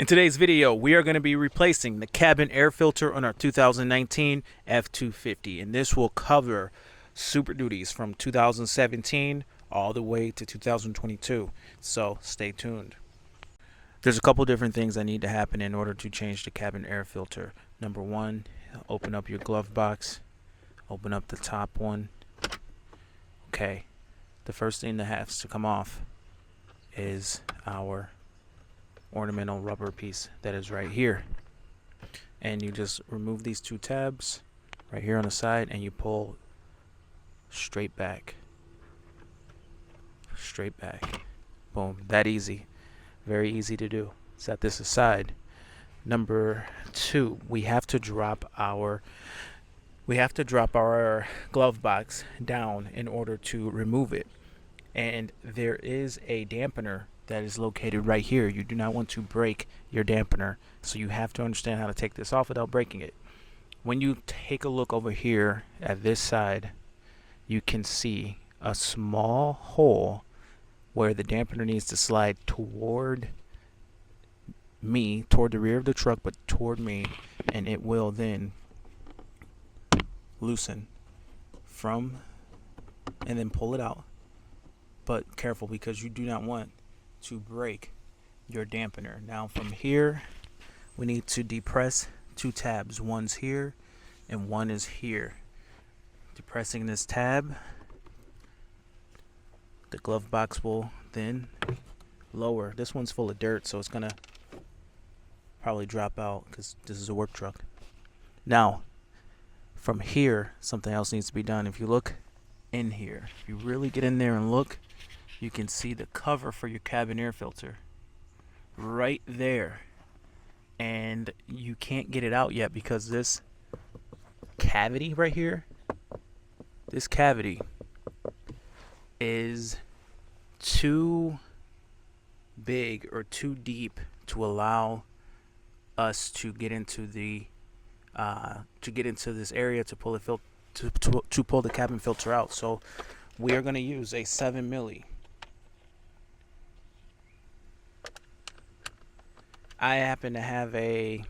In today's video, we are going to be replacing the cabin air filter on our 2019 F-250, and this will cover Super Duties from 2017 all the way to 2022, so stay tuned. There's a couple different things that need to happen in order to change the cabin air filter. Number one, open up your glove box, open up the top one. Okay, the first thing that has to come off is our ornamental rubber piece that is right here, and you just remove these two tabs right here on the side and you pull straight back, boom. That easy, very easy to do. Set this aside. Number two, we have to drop our glove box down in order to remove it, and there is a dampener that is located right here. You do not want to break your dampener, so you have to understand how to take this off without breaking it. When you take a look over here at this side, you can see a small hole where the dampener needs to slide toward the rear of the truck, but toward me, and it will then loosen from and then pull it out. But careful, because you do not want to break your dampener. Now from here, we need to depress two tabs. One's here and one is here. Depressing this tab, the glove box will then lower. This one's full of dirt, so it's gonna probably drop out because this is a work truck. Now from here, something else needs to be done. If you look in here, if you really get in there and look, you can see the cover for your cabin air filter right there, and you can't get it out yet because this cavity right here, this cavity is too big or too deep to allow us to get into the this area to pull to pull the cabin filter out. So we are going to use a 7 milli. I happen to have a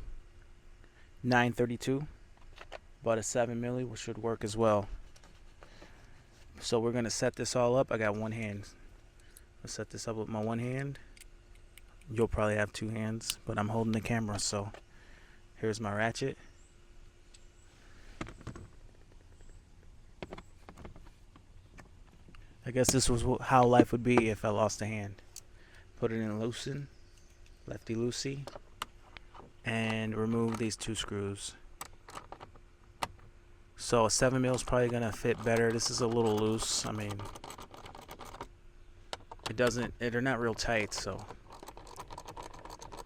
932, but a 7 milli should work as well. So we're going to set this all up. I got one hand. Let's set this up with my one hand. You'll probably have two hands, but I'm holding the camera, so here's my ratchet. I guess this was how life would be if I lost a hand. Put it in loosen, lefty loosey, and remove these two screws. So a 7 mil is probably gonna fit better. This is a little loose. I mean, they're not real tight, so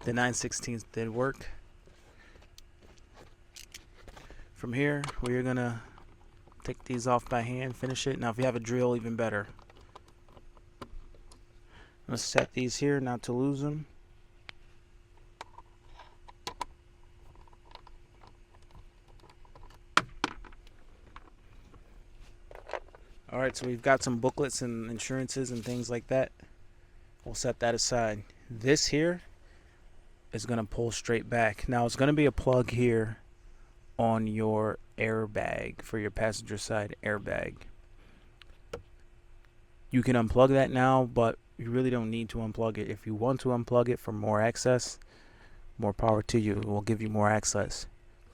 the 9/16 did work. From here, we're gonna take these off by hand, finish it. Now if you have a drill, even better. I'm gonna set these here not to lose them. Alright, so we've got some booklets and insurances and things like that. We'll set that aside. This here is gonna pull straight back. Now it's gonna be a plug here on your airbag for your passenger side airbag. You can unplug that now, but you really don't need to unplug it. If you want to unplug it for more access, more power to you. It will give you more access,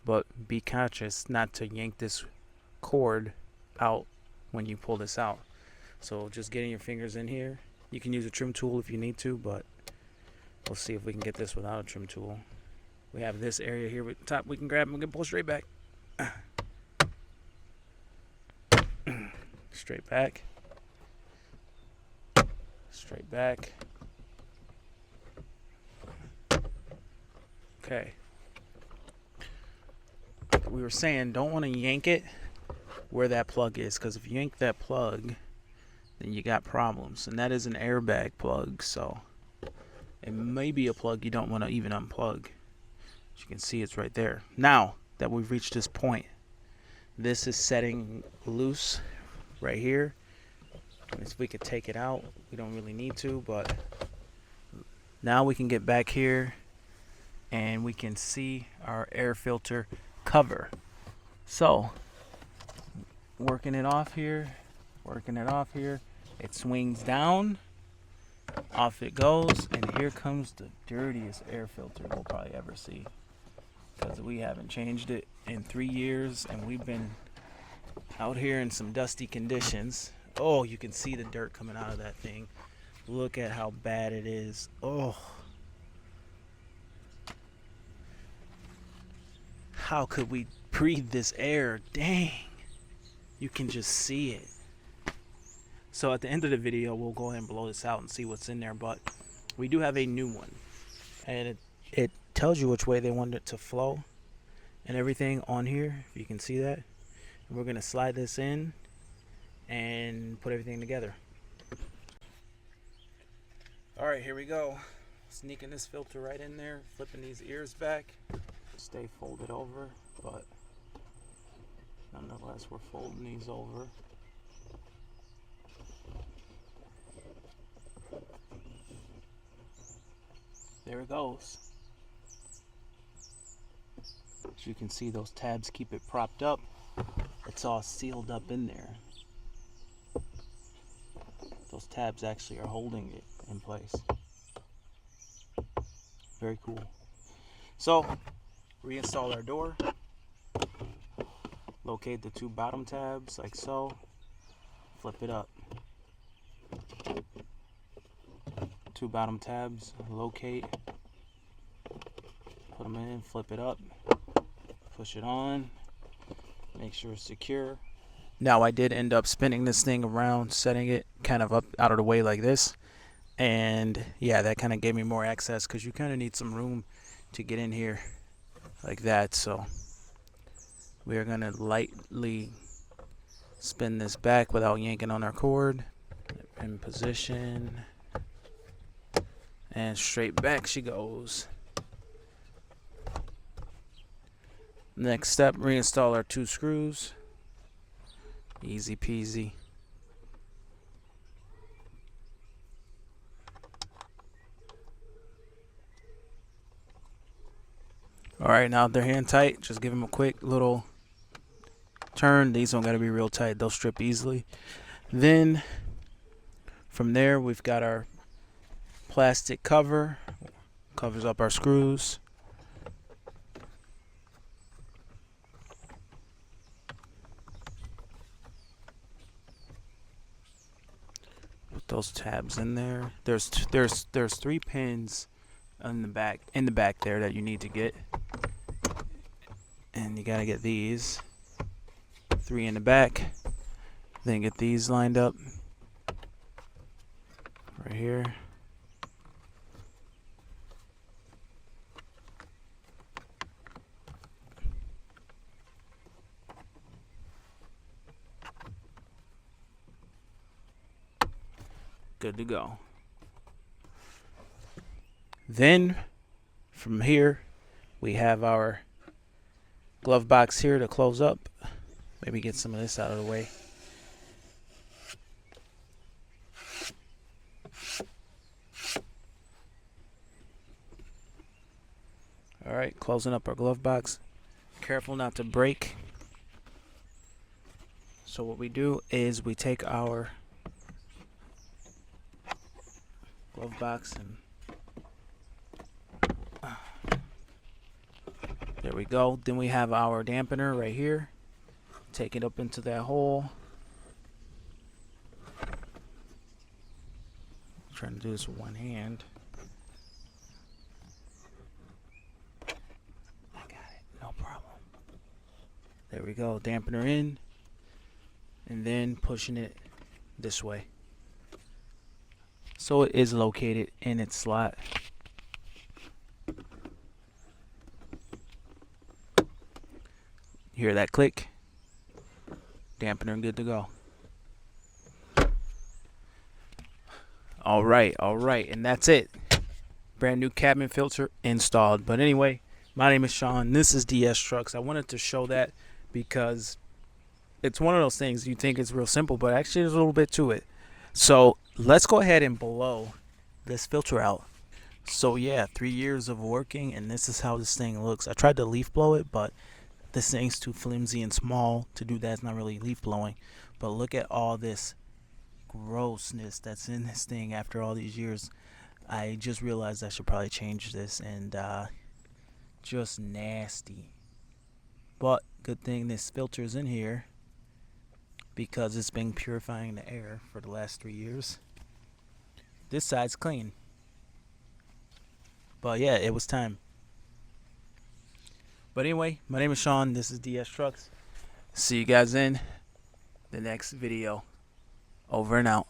but be conscious not to yank this cord out when you pull this out. So just getting your fingers in here. You can use a trim tool if you need to, but we'll see if we can get this without a trim tool. We have this area here with the top we can grab and we can pull straight back. Straight back. Straight back. Okay. We were saying don't want to yank it where that plug is, because if you yank that plug, then you got problems. And that is an airbag plug, so it may be a plug you don't want to even unplug. As you can see, it's right there. Now that we've reached this point, this is setting loose right here. If we could take it out, we don't really need to, but now we can get back here and we can see our air filter cover. So working it off here, it swings down, off it goes, and here comes the dirtiest air filter we'll probably ever see, because we haven't changed it in 3 years and we've been out here in some dusty conditions. Oh, you can see the dirt coming out of that thing. Look at how bad it is. Oh, how could we breathe this air? Dang, you can just see it. So at the end of the video, we'll go ahead and blow this out and see what's in there. But we do have a new one, and it tells you which way they want it to flow and everything on here, if you can see that. And we're gonna slide this in and put everything together. All right, here we go. Sneaking this filter right in there, flipping these ears back. Stay folded over, but nonetheless, we're folding these over. There it goes. As you can see, those tabs keep it propped up. It's all sealed up in there. Those tabs actually are holding it in place. Very cool. So, reinstall our door. Locate the 2 bottom tabs like so. Flip it up. 2 bottom tabs, locate. Put them in, flip it up. Push it on. Make sure it's secure. Now I did end up spinning this thing around, setting it kind of up out of the way like this. And yeah, that kind of gave me more access, because you kind of need some room to get in here like that. So we are going to lightly spin this back without yanking on our cord. In position. And straight back she goes. Next step, reinstall our 2 screws. Easy peasy. Alright, now they're hand tight. Just give them a quick little turn. These don't gotta be real tight, they'll strip easily. Then from there, we've got our plastic cover. Covers up our screws. Put those tabs in there. There's 3 pins in the back there that you need to get, and you gotta get these 3 in the back. Then get these lined up right here. Good to go. Then from here we have our glove box here to close up. Maybe get some of this out of the way. Alright, closing up our glove box. Careful not to break. So what we do is we take our glove box and there we go. Then we have our dampener right here. Take it up into that hole. I'm trying to do this with one hand. I got it, no problem. There we go, dampener in, and then pushing it this way. So it is located in its slot. Hear that click? Dampener good to go. All right, and that's it. Brand new cabin filter installed. But anyway, my name is Sean. This is DS Trucks. I wanted to show that because it's one of those things you think it's real simple, but actually there's a little bit to it. So let's go ahead and blow this filter out. So yeah, 3 years of working, and this is how this thing looks. I tried to leaf blow it, but this thing's too flimsy and small to do that. It's not really leaf blowing. But look at all this grossness that's in this thing after all these years. I just realized I should probably change this, and just nasty. But good thing this filter's in here because it's been purifying the air for the last 3 years. This side's clean. But yeah, it was time. But anyway, my name is Sean. This is DS Trucks. See you guys in the next video. Over and out.